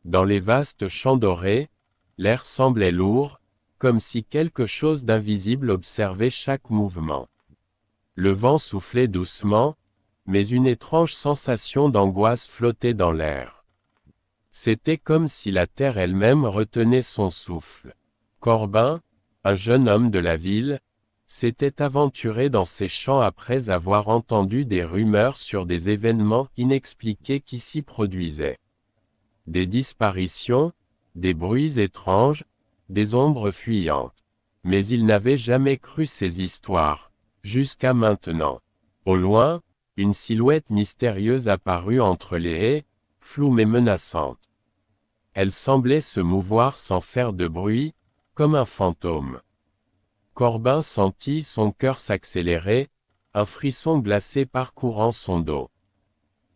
Dans les vastes champs dorés, l'air semblait lourd, comme si quelque chose d'invisible observait chaque mouvement. Le vent soufflait doucement, mais une étrange sensation d'angoisse flottait dans l'air. C'était comme si la terre elle-même retenait son souffle. Corbin, un jeune homme de la ville, s'était aventuré dans ces champs après avoir entendu des rumeurs sur des événements inexpliqués qui s'y produisaient. Des disparitions, des bruits étranges, des ombres fuyantes. Mais il n'avait jamais cru ces histoires, jusqu'à maintenant. Au loin, une silhouette mystérieuse apparut entre les haies, floue mais menaçante. Elle semblait se mouvoir sans faire de bruit, comme un fantôme. Corbin sentit son cœur s'accélérer, un frisson glacé parcourant son dos.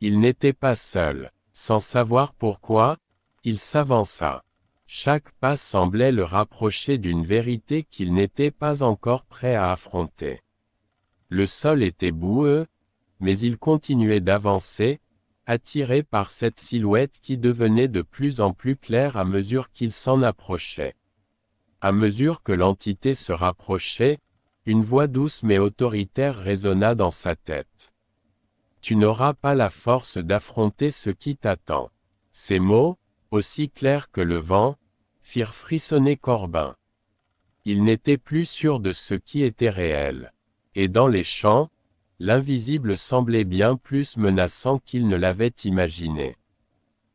Il n'était pas seul. Sans savoir pourquoi, il s'avança. Chaque pas semblait le rapprocher d'une vérité qu'il n'était pas encore prêt à affronter. Le sol était boueux, mais il continuait d'avancer, attiré par cette silhouette qui devenait de plus en plus claire à mesure qu'il s'en approchait. À mesure que l'entité se rapprochait, une voix douce mais autoritaire résonna dans sa tête. Tu n'auras pas la force d'affronter ce qui t'attend. Ces mots, aussi clairs que le vent, firent frissonner Corbin. Il n'était plus sûr de ce qui était réel. Et dans les champs, l'invisible semblait bien plus menaçant qu'il ne l'avait imaginé.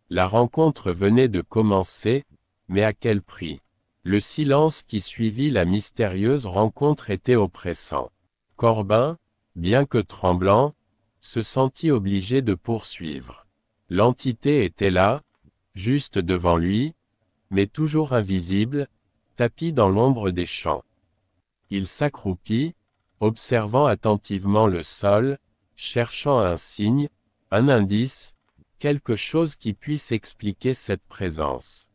La rencontre venait de commencer, mais à quel prix? Le silence qui suivit la mystérieuse rencontre était oppressant. Corbin, bien que tremblant, se sentit obligé de poursuivre. L'entité était là, juste devant lui, mais toujours invisible, tapie dans l'ombre des champs. Il s'accroupit, observant attentivement le sol, cherchant un signe, un indice, quelque chose qui puisse expliquer cette présence.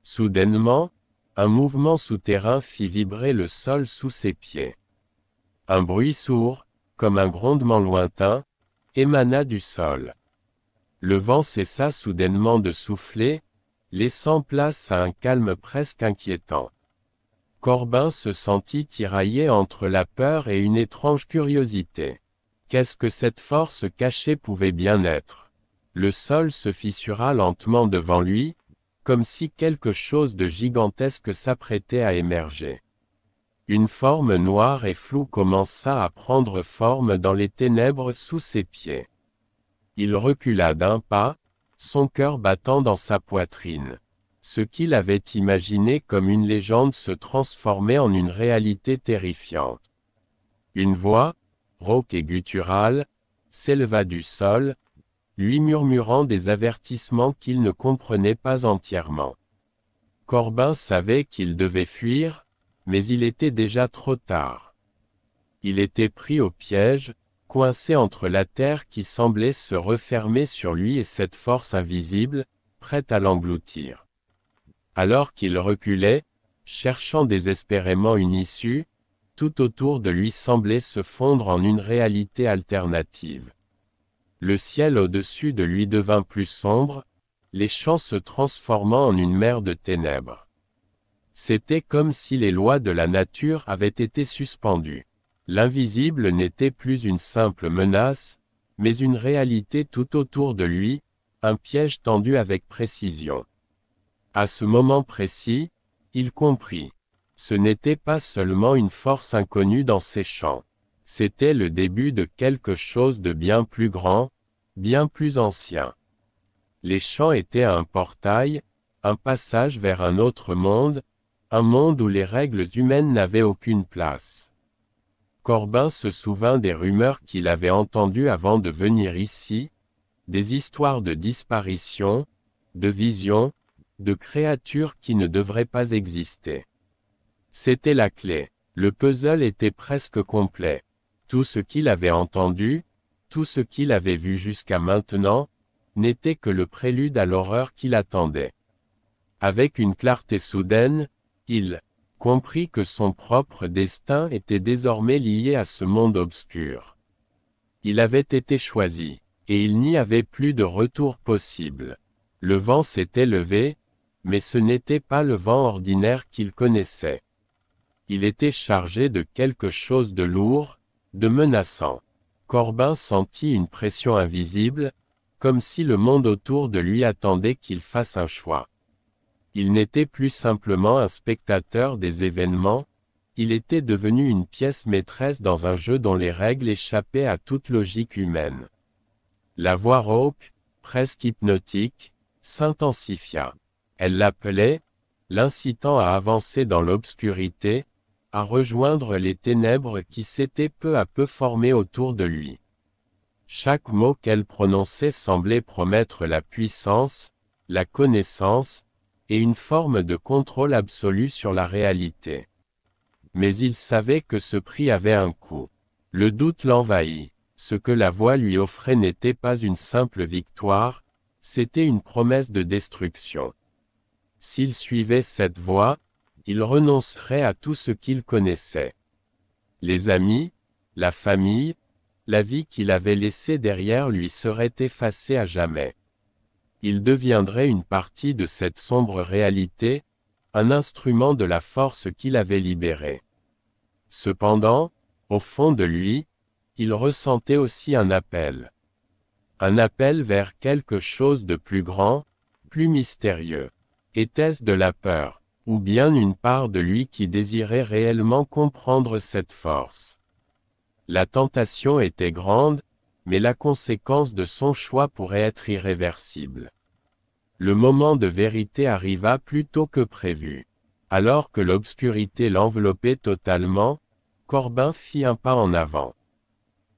Soudainement, un mouvement souterrain fit vibrer le sol sous ses pieds. Un bruit sourd, comme un grondement lointain, émana du sol. Le vent cessa soudainement de souffler, laissant place à un calme presque inquiétant. Corbin se sentit tiraillé entre la peur et une étrange curiosité. Qu'est-ce que cette force cachée pouvait bien être? Le sol se fissura lentement devant lui, comme si quelque chose de gigantesque s'apprêtait à émerger. Une forme noire et floue commença à prendre forme dans les ténèbres sous ses pieds. Il recula d'un pas, son cœur battant dans sa poitrine. Ce qu'il avait imaginé comme une légende se transformait en une réalité terrifiante. Une voix, rauque et gutturale, s'éleva du sol, lui murmurant des avertissements qu'il ne comprenait pas entièrement. Corbin savait qu'il devait fuir, mais il était déjà trop tard. Il était pris au piège, coincé entre la terre qui semblait se refermer sur lui et cette force invisible, prête à l'engloutir. Alors qu'il reculait, cherchant désespérément une issue, tout autour de lui semblait se fondre en une réalité alternative. Le ciel au-dessus de lui devint plus sombre, les champs se transformant en une mer de ténèbres. C'était comme si les lois de la nature avaient été suspendues. L'invisible n'était plus une simple menace, mais une réalité tout autour de lui, un piège tendu avec précision. À ce moment précis, il comprit. Ce n'était pas seulement une force inconnue dans ces champs. C'était le début de quelque chose de bien plus grand, bien plus ancien. Les champs étaient un portail, un passage vers un autre monde, un monde où les règles humaines n'avaient aucune place. Corbin se souvint des rumeurs qu'il avait entendues avant de venir ici, des histoires de disparitions, de visions, de créatures qui ne devraient pas exister. C'était la clé. Le puzzle était presque complet. Tout ce qu'il avait entendu, tout ce qu'il avait vu jusqu'à maintenant, n'était que le prélude à l'horreur qui l'attendait. Avec une clarté soudaine, il comprit que son propre destin était désormais lié à ce monde obscur. Il avait été choisi, et il n'y avait plus de retour possible. Le vent s'était levé, mais ce n'était pas le vent ordinaire qu'il connaissait. Il était chargé de quelque chose de lourd, de menaçant. Corbin sentit une pression invisible, comme si le monde autour de lui attendait qu'il fasse un choix. Il n'était plus simplement un spectateur des événements, il était devenu une pièce maîtresse dans un jeu dont les règles échappaient à toute logique humaine. La voix rauque, presque hypnotique, s'intensifia. Elle l'appelait, l'incitant à avancer dans l'obscurité, à rejoindre les ténèbres qui s'étaient peu à peu formées autour de lui. Chaque mot qu'elle prononçait semblait promettre la puissance, la connaissance, et une forme de contrôle absolu sur la réalité. Mais il savait que ce prix avait un coût. Le doute l'envahit. Ce que la voix lui offrait n'était pas une simple victoire, c'était une promesse de destruction. S'il suivait cette voie, il renoncerait à tout ce qu'il connaissait. Les amis, la famille, la vie qu'il avait laissée derrière lui serait effacée à jamais. Il deviendrait une partie de cette sombre réalité, un instrument de la force qu'il avait libérée. Cependant, au fond de lui, il ressentait aussi un appel. Un appel vers quelque chose de plus grand, plus mystérieux. Était-ce de la peur, ou bien une part de lui qui désirait réellement comprendre cette force? La tentation était grande, mais la conséquence de son choix pourrait être irréversible. Le moment de vérité arriva plus tôt que prévu. Alors que l'obscurité l'enveloppait totalement, Corbin fit un pas en avant.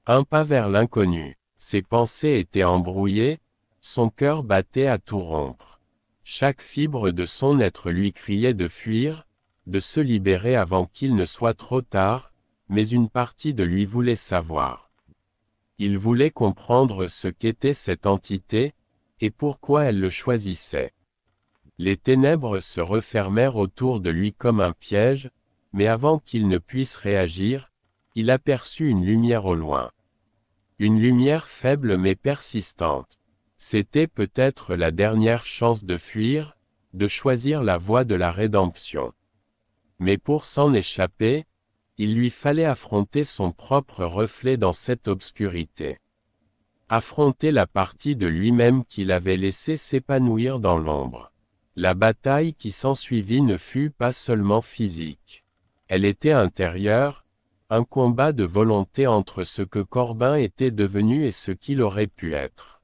Un pas vers l'inconnu. Ses pensées étaient embrouillées, son cœur battait à tout rompre. Chaque fibre de son être lui criait de fuir, de se libérer avant qu'il ne soit trop tard, mais une partie de lui voulait savoir. Il voulait comprendre ce qu'était cette entité, et pourquoi elle le choisissait. Les ténèbres se refermèrent autour de lui comme un piège, mais avant qu'il ne puisse réagir, il aperçut une lumière au loin. Une lumière faible mais persistante. C'était peut-être la dernière chance de fuir, de choisir la voie de la rédemption. Mais pour s'en échapper, il lui fallait affronter son propre reflet dans cette obscurité. Affronter la partie de lui-même qu'il avait laissé s'épanouir dans l'ombre. La bataille qui s'ensuivit ne fut pas seulement physique. Elle était intérieure, un combat de volonté entre ce que Corbin était devenu et ce qu'il aurait pu être.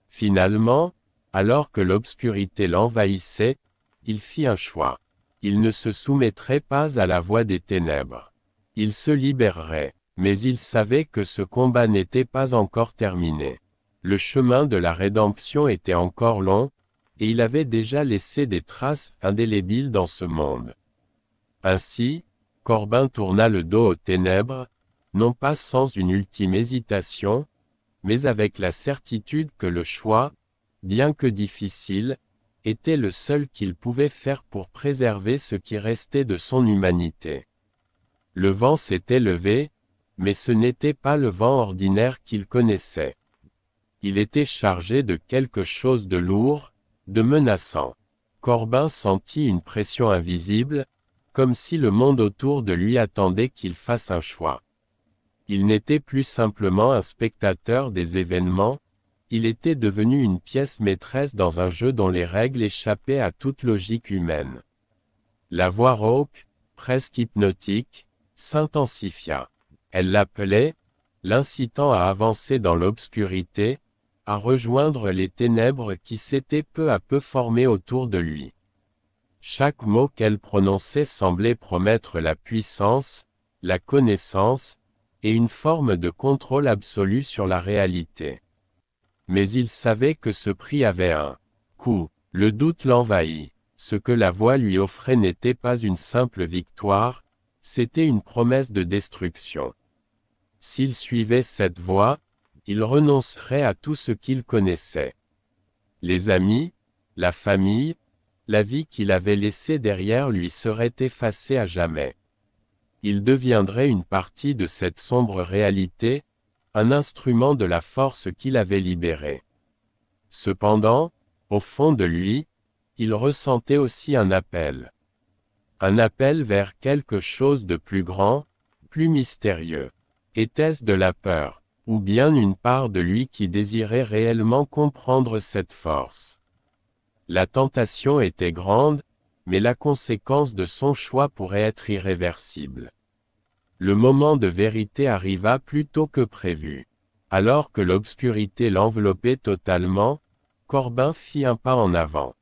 Finalement, alors que l'obscurité l'envahissait, il fit un choix. Il ne se soumettrait pas à la voie des ténèbres. Il se libérerait, mais il savait que ce combat n'était pas encore terminé. Le chemin de la rédemption était encore long, et il avait déjà laissé des traces indélébiles dans ce monde. Ainsi, Corbin tourna le dos aux ténèbres, non pas sans une ultime hésitation, mais avec la certitude que le choix, bien que difficile, était le seul qu'il pouvait faire pour préserver ce qui restait de son humanité. Le vent s'était levé, mais ce n'était pas le vent ordinaire qu'il connaissait. Il était chargé de quelque chose de lourd, de menaçant. Corbin sentit une pression invisible, comme si le monde autour de lui attendait qu'il fasse un choix. Il n'était plus simplement un spectateur des événements, il était devenu une pièce maîtresse dans un jeu dont les règles échappaient à toute logique humaine. La voix rauque, presque hypnotique, s'intensifia. Elle l'appelait, l'incitant à avancer dans l'obscurité, à rejoindre les ténèbres qui s'étaient peu à peu formées autour de lui. Chaque mot qu'elle prononçait semblait promettre la puissance, la connaissance, et une forme de contrôle absolu sur la réalité. Mais il savait que ce prix avait un coût. Le doute l'envahit. Ce que la voix lui offrait n'était pas une simple victoire, c'était une promesse de destruction. S'il suivait cette voie, il renoncerait à tout ce qu'il connaissait. Les amis, la famille, la vie qu'il avait laissée derrière lui serait effacée à jamais. Il deviendrait une partie de cette sombre réalité, un instrument de la force qu'il avait libérée. Cependant, Au fond de lui, il ressentait aussi un appel. Un appel vers quelque chose de plus grand, plus mystérieux. Était-ce de la peur, ou bien une part de lui qui désirait réellement comprendre cette force? La tentation était grande, mais la conséquence de son choix pourrait être irréversible. Le moment de vérité arriva plus tôt que prévu. Alors que l'obscurité l'enveloppait totalement, Corbin fit un pas en avant.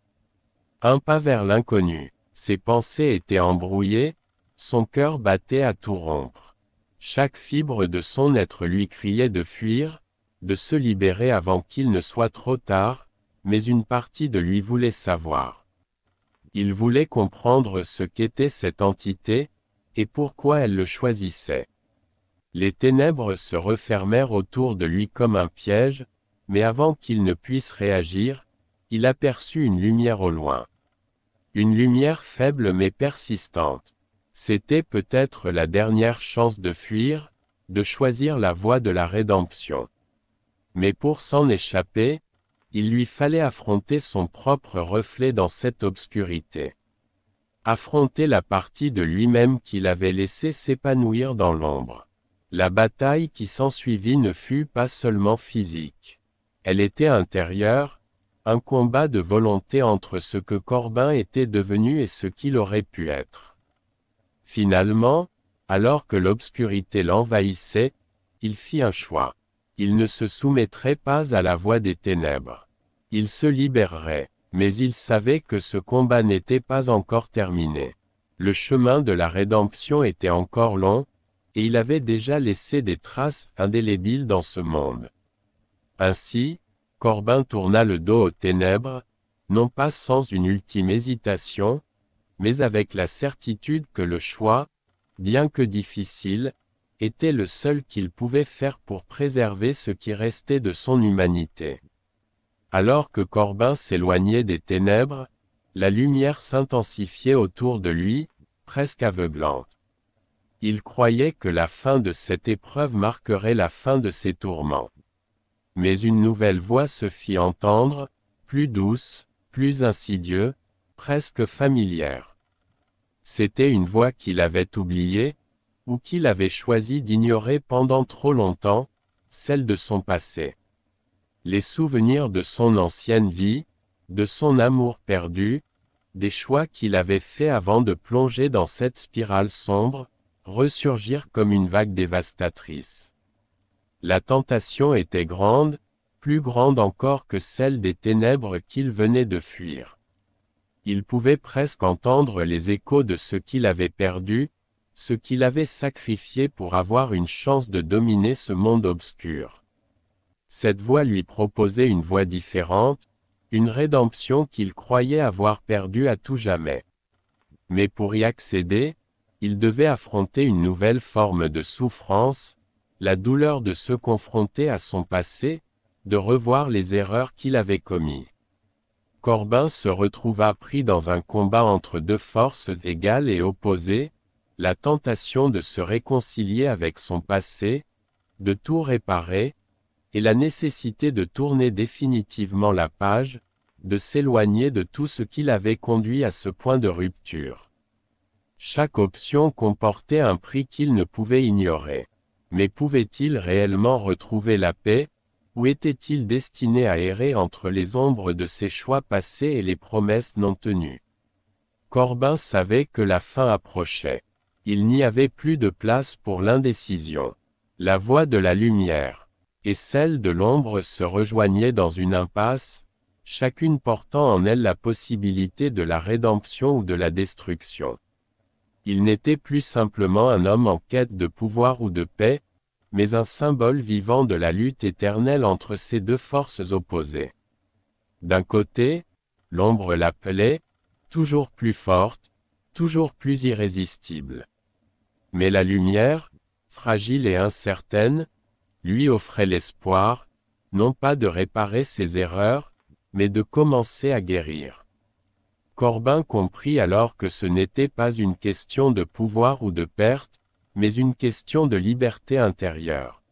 Un pas vers l'inconnu. Ses pensées étaient embrouillées, son cœur battait à tout rompre. Chaque fibre de son être lui criait de fuir, de se libérer avant qu'il ne soit trop tard, mais une partie de lui voulait savoir. Il voulait comprendre ce qu'était cette entité, et pourquoi elle le choisissait. Les ténèbres se refermèrent autour de lui comme un piège, mais avant qu'il ne puisse réagir, il aperçut une lumière au loin. Une lumière faible mais persistante. C'était peut-être la dernière chance de fuir, de choisir la voie de la rédemption. Mais pour s'en échapper, il lui fallait affronter son propre reflet dans cette obscurité. Affronter la partie de lui-même qu'il avait laissé s'épanouir dans l'ombre. La bataille qui s'ensuivit ne fut pas seulement physique. Elle était intérieure, un combat de volonté entre ce que Corbin était devenu et ce qu'il aurait pu être. Finalement, alors que l'obscurité l'envahissait, il fit un choix. Il ne se soumettrait pas à la voie des ténèbres. Il se libérerait, mais il savait que ce combat n'était pas encore terminé. Le chemin de la rédemption était encore long, et il avait déjà laissé des traces indélébiles dans ce monde. Ainsi, Corbin tourna le dos aux ténèbres, non pas sans une ultime hésitation, mais avec la certitude que le choix, bien que difficile, était le seul qu'il pouvait faire pour préserver ce qui restait de son humanité. Alors que Corbin s'éloignait des ténèbres, la lumière s'intensifiait autour de lui, presque aveuglante. Il croyait que la fin de cette épreuve marquerait la fin de ses tourments. Mais une nouvelle voix se fit entendre, plus douce, plus insidieuse, presque familière. C'était une voix qu'il avait oubliée, ou qu'il avait choisi d'ignorer pendant trop longtemps, celle de son passé. Les souvenirs de son ancienne vie, de son amour perdu, des choix qu'il avait faits avant de plonger dans cette spirale sombre, ressurgirent comme une vague dévastatrice. La tentation était grande, plus grande encore que celle des ténèbres qu'il venait de fuir. Il pouvait presque entendre les échos de ce qu'il avait perdu, ce qu'il avait sacrifié pour avoir une chance de dominer ce monde obscur. Cette voix lui proposait une voie différente, une rédemption qu'il croyait avoir perdue à tout jamais. Mais pour y accéder, il devait affronter une nouvelle forme de souffrance, la douleur de se confronter à son passé, de revoir les erreurs qu'il avait commises. Corbin se retrouva pris dans un combat entre deux forces égales et opposées, la tentation de se réconcilier avec son passé, de tout réparer, et la nécessité de tourner définitivement la page, de s'éloigner de tout ce qui l'avait conduit à ce point de rupture. Chaque option comportait un prix qu'il ne pouvait ignorer. Mais pouvait-il réellement retrouver la paix, ou était-il destiné à errer entre les ombres de ses choix passés et les promesses non tenues? Corbin savait que la fin approchait. Il n'y avait plus de place pour l'indécision. La voie de la lumière et celle de l'ombre se rejoignaient dans une impasse, chacune portant en elle la possibilité de la rédemption ou de la destruction. Il n'était plus simplement un homme en quête de pouvoir ou de paix, mais un symbole vivant de la lutte éternelle entre ces deux forces opposées. D'un côté, l'ombre l'appelait, toujours plus forte, toujours plus irrésistible. Mais la lumière, fragile et incertaine, lui offrait l'espoir, non pas de réparer ses erreurs, mais de commencer à guérir. Corbin comprit alors que ce n'était pas une question de pouvoir ou de perte, mais une question de liberté intérieure.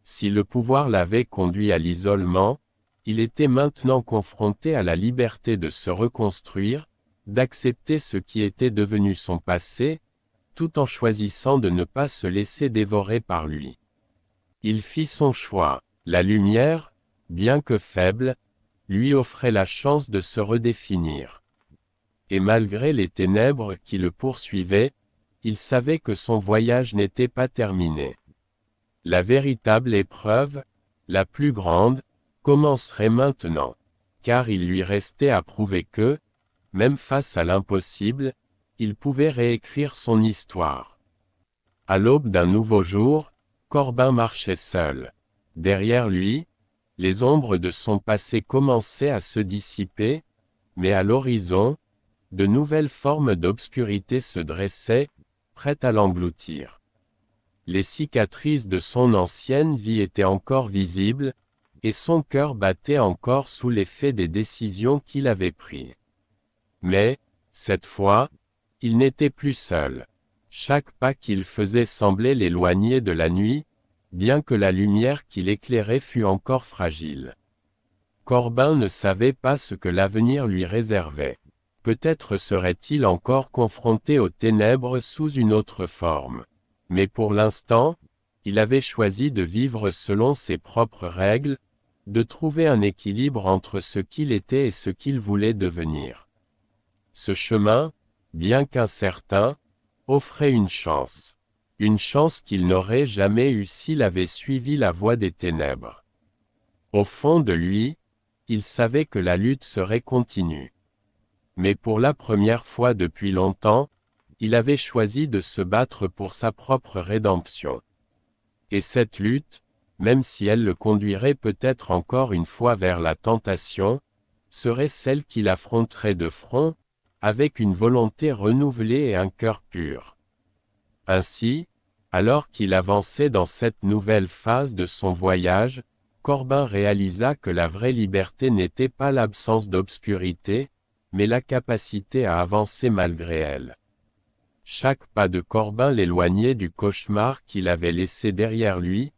Si le pouvoir l'avait conduit à l'isolement, il était maintenant confronté à la liberté de se reconstruire, d'accepter ce qui était devenu son passé, tout en choisissant de ne pas se laisser dévorer par lui. Il fit son choix. La lumière, bien que faible, lui offrait la chance de se redéfinir. Et malgré les ténèbres qui le poursuivaient, il savait que son voyage n'était pas terminé. La véritable épreuve, la plus grande, commencerait maintenant, car il lui restait à prouver que, même face à l'impossible, il pouvait réécrire son histoire. À l'aube d'un nouveau jour, Corbin marchait seul. Derrière lui, les ombres de son passé commençaient à se dissiper, mais à l'horizon, de nouvelles formes d'obscurité se dressaient, prêtes à l'engloutir. Les cicatrices de son ancienne vie étaient encore visibles, et son cœur battait encore sous l'effet des décisions qu'il avait prises. Mais, cette fois, il n'était plus seul. Chaque pas qu'il faisait semblait l'éloigner de la nuit, bien que la lumière qui l'éclairait fût encore fragile. Corbin ne savait pas ce que l'avenir lui réservait. Peut-être serait-il encore confronté aux ténèbres sous une autre forme. Mais pour l'instant, il avait choisi de vivre selon ses propres règles, de trouver un équilibre entre ce qu'il était et ce qu'il voulait devenir. Ce chemin, bien qu'incertain, offrait une chance qu'il n'aurait jamais eue s'il avait suivi la voie des ténèbres. Au fond de lui, il savait que la lutte serait continue. Mais pour la première fois depuis longtemps, il avait choisi de se battre pour sa propre rédemption. Et cette lutte, même si elle le conduirait peut-être encore une fois vers la tentation, serait celle qu'il affronterait de front, avec une volonté renouvelée et un cœur pur. Ainsi, alors qu'il avançait dans cette nouvelle phase de son voyage, Corbin réalisa que la vraie liberté n'était pas l'absence d'obscurité, mais la capacité à avancer malgré elle. Chaque pas de Corbin l'éloignait du cauchemar qu'il avait laissé derrière lui,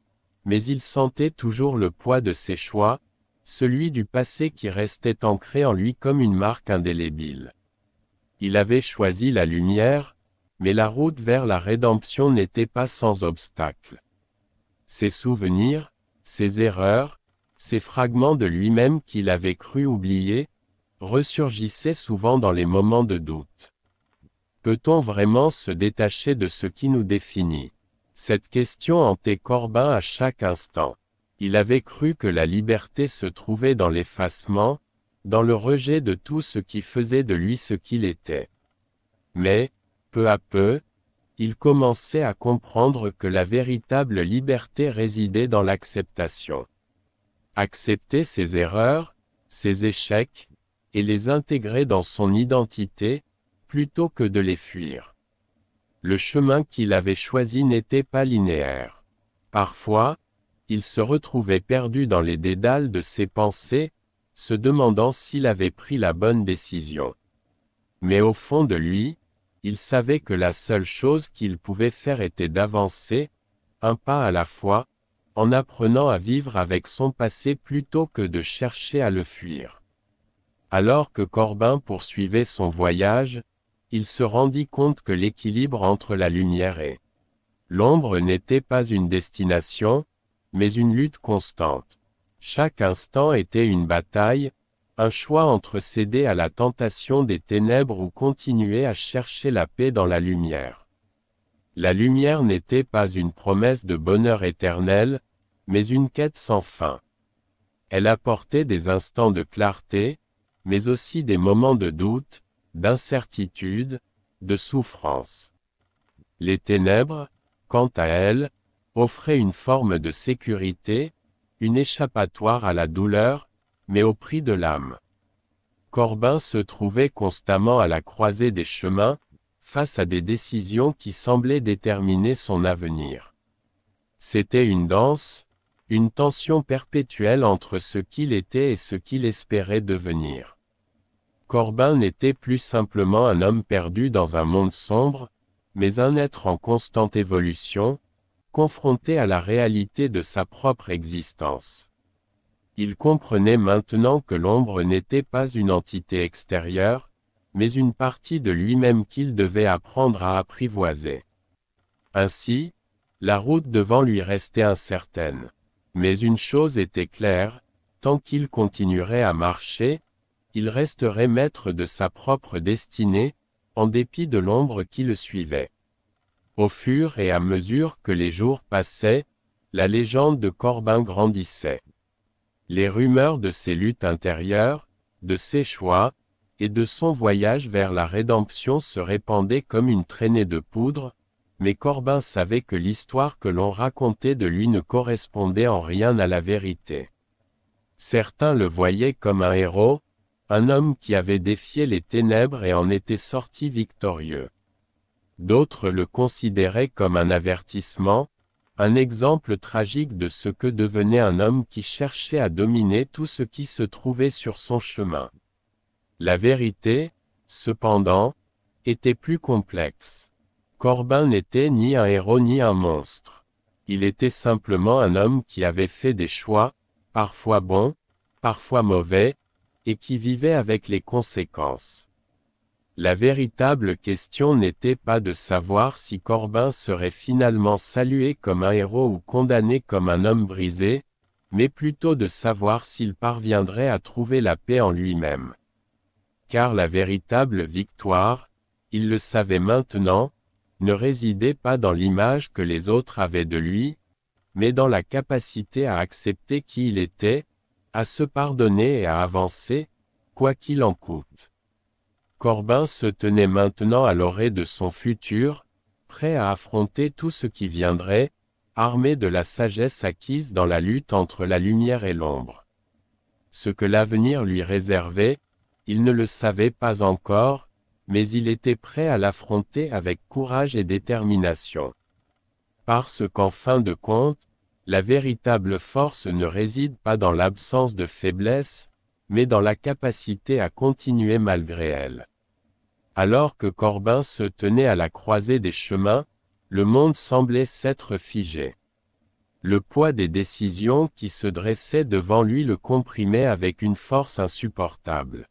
mais il sentait toujours le poids de ses choix, celui du passé qui restait ancré en lui comme une marque indélébile. Il avait choisi la lumière, mais la route vers la rédemption n'était pas sans obstacle. Ses souvenirs, ses erreurs, ces fragments de lui-même qu'il avait cru oublier, ressurgissaient souvent dans les moments de doute. Peut-on vraiment se détacher de ce qui nous définit? Cette question hantait Corbin à chaque instant. Il avait cru que la liberté se trouvait dans l'effacement, dans le rejet de tout ce qui faisait de lui ce qu'il était. Mais, peu à peu, il commençait à comprendre que la véritable liberté résidait dans l'acceptation. Accepter ses erreurs, ses échecs, et les intégrer dans son identité, plutôt que de les fuir. Le chemin qu'il avait choisi n'était pas linéaire. Parfois, il se retrouvait perdu dans les dédales de ses pensées, se demandant s'il avait pris la bonne décision. Mais au fond de lui, il savait que la seule chose qu'il pouvait faire était d'avancer, un pas à la fois, en apprenant à vivre avec son passé plutôt que de chercher à le fuir. Alors que Corbin poursuivait son voyage, il se rendit compte que l'équilibre entre la lumière et l'ombre n'était pas une destination, mais une lutte constante. Chaque instant était une bataille, un choix entre céder à la tentation des ténèbres ou continuer à chercher la paix dans la lumière. La lumière n'était pas une promesse de bonheur éternel, mais une quête sans fin. Elle apportait des instants de clarté, mais aussi des moments de doute, d'incertitude, de souffrance. Les ténèbres, quant à elles, offraient une forme de sécurité, une échappatoire à la douleur, mais au prix de l'âme. Corbin se trouvait constamment à la croisée des chemins, face à des décisions qui semblaient déterminer son avenir. C'était une danse, une tension perpétuelle entre ce qu'il était et ce qu'il espérait devenir. Corbin n'était plus simplement un homme perdu dans un monde sombre, mais un être en constante évolution, confronté à la réalité de sa propre existence. Il comprenait maintenant que l'ombre n'était pas une entité extérieure, mais une partie de lui-même qu'il devait apprendre à apprivoiser. Ainsi, la route devant lui restait incertaine. Mais une chose était claire, tant qu'il continuerait à marcher, il resterait maître de sa propre destinée, en dépit de l'ombre qui le suivait. Au fur et à mesure que les jours passaient, la légende de Corbin grandissait. Les rumeurs de ses luttes intérieures, de ses choix, et de son voyage vers la rédemption se répandaient comme une traînée de poudre, mais Corbin savait que l'histoire que l'on racontait de lui ne correspondait en rien à la vérité. Certains le voyaient comme un héros, un homme qui avait défié les ténèbres et en était sorti victorieux. D'autres le considéraient comme un avertissement, un exemple tragique de ce que devenait un homme qui cherchait à dominer tout ce qui se trouvait sur son chemin. La vérité, cependant, était plus complexe. Corbin n'était ni un héros ni un monstre. Il était simplement un homme qui avait fait des choix, parfois bons, parfois mauvais, et qui vivait avec les conséquences. La véritable question n'était pas de savoir si Corbin serait finalement salué comme un héros ou condamné comme un homme brisé, mais plutôt de savoir s'il parviendrait à trouver la paix en lui-même. Car la véritable victoire, il le savait maintenant, ne résidait pas dans l'image que les autres avaient de lui, mais dans la capacité à accepter qui il était, à se pardonner et à avancer, quoi qu'il en coûte. Corbin se tenait maintenant à l'orée de son futur, prêt à affronter tout ce qui viendrait, armé de la sagesse acquise dans la lutte entre la lumière et l'ombre. Ce que l'avenir lui réservait, il ne le savait pas encore, mais il était prêt à l'affronter avec courage et détermination. Parce qu'en fin de compte, la véritable force ne réside pas dans l'absence de faiblesse, mais dans la capacité à continuer malgré elle. Alors que Corbin se tenait à la croisée des chemins, le monde semblait s'être figé. Le poids des décisions qui se dressaient devant lui le comprimait avec une force insupportable.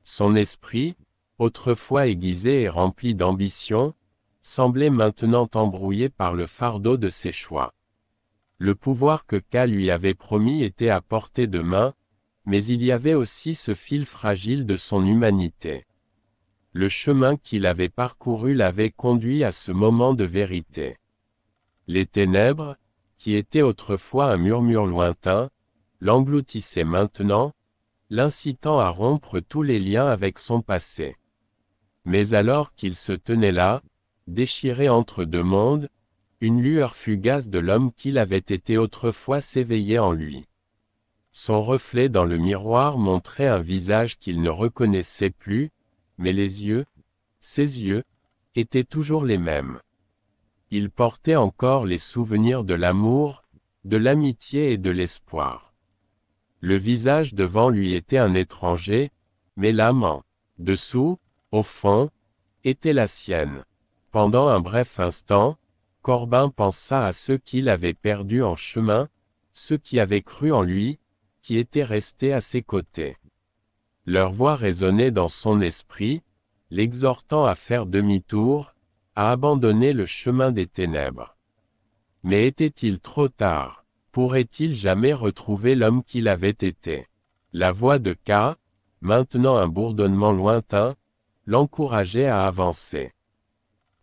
Son esprit, autrefois aiguisé et rempli d'ambition, semblait maintenant embrouillé par le fardeau de ses choix. Le pouvoir que K lui avait promis était à portée de main, mais il y avait aussi ce fil fragile de son humanité. Le chemin qu'il avait parcouru l'avait conduit à ce moment de vérité. Les ténèbres, qui étaient autrefois un murmure lointain, l'engloutissaient maintenant, l'incitant à rompre tous les liens avec son passé. Mais alors qu'il se tenait là, déchiré entre deux mondes, une lueur fugace de l'homme qu'il avait été autrefois s'éveillait en lui. Son reflet dans le miroir montrait un visage qu'il ne reconnaissait plus, mais les yeux, ses yeux, étaient toujours les mêmes. Il portait encore les souvenirs de l'amour, de l'amitié et de l'espoir. Le visage devant lui était un étranger, mais l'âme en dessous, au fond, était la sienne. Pendant un bref instant, Corbin pensa à ceux qu'il avait perdus en chemin, ceux qui avaient cru en lui, qui étaient restés à ses côtés. Leur voix résonnait dans son esprit, l'exhortant à faire demi-tour, à abandonner le chemin des ténèbres. Mais était-il trop tard? Pourrait-il jamais retrouver l'homme qu'il avait été? La voix de K, maintenant un bourdonnement lointain, l'encourageait à avancer.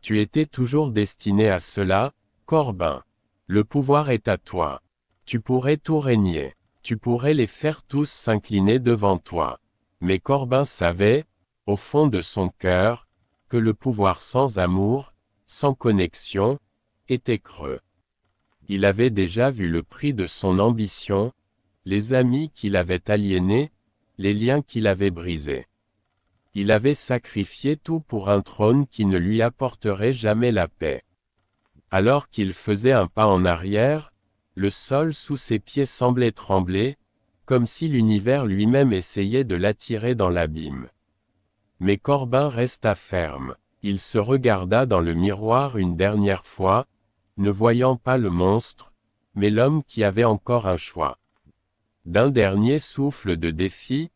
Tu étais toujours destiné à cela, Corbin. Le pouvoir est à toi. Tu pourrais tout régner. Tu pourrais les faire tous s'incliner devant toi. Mais Corbin savait, au fond de son cœur, que le pouvoir sans amour, sans connexion, était creux. Il avait déjà vu le prix de son ambition, les amis qu'il avait aliénés, les liens qu'il avait brisés. Il avait sacrifié tout pour un trône qui ne lui apporterait jamais la paix. Alors qu'il faisait un pas en arrière, le sol sous ses pieds semblait trembler, comme si l'univers lui-même essayait de l'attirer dans l'abîme. Mais Corbin resta ferme. Il se regarda dans le miroir une dernière fois, ne voyant pas le monstre, mais l'homme qui avait encore un choix. D'un dernier souffle de défi,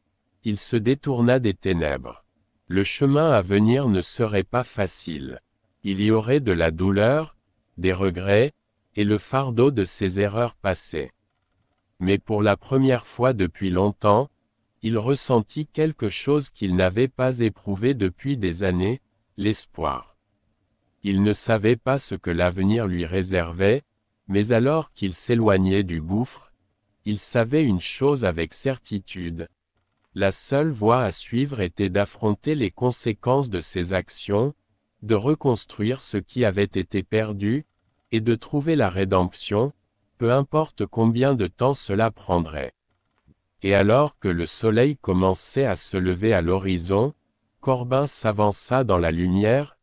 il se détourna des ténèbres. Le chemin à venir ne serait pas facile. Il y aurait de la douleur, des regrets, et le fardeau de ses erreurs passées. Mais pour la première fois depuis longtemps, il ressentit quelque chose qu'il n'avait pas éprouvé depuis des années, l'espoir. Il ne savait pas ce que l'avenir lui réservait, mais alors qu'il s'éloignait du gouffre, il savait une chose avec certitude. La seule voie à suivre était d'affronter les conséquences de ses actions, de reconstruire ce qui avait été perdu, et de trouver la rédemption, peu importe combien de temps cela prendrait. Et alors que le soleil commençait à se lever à l'horizon, Corbin s'avança dans la lumière,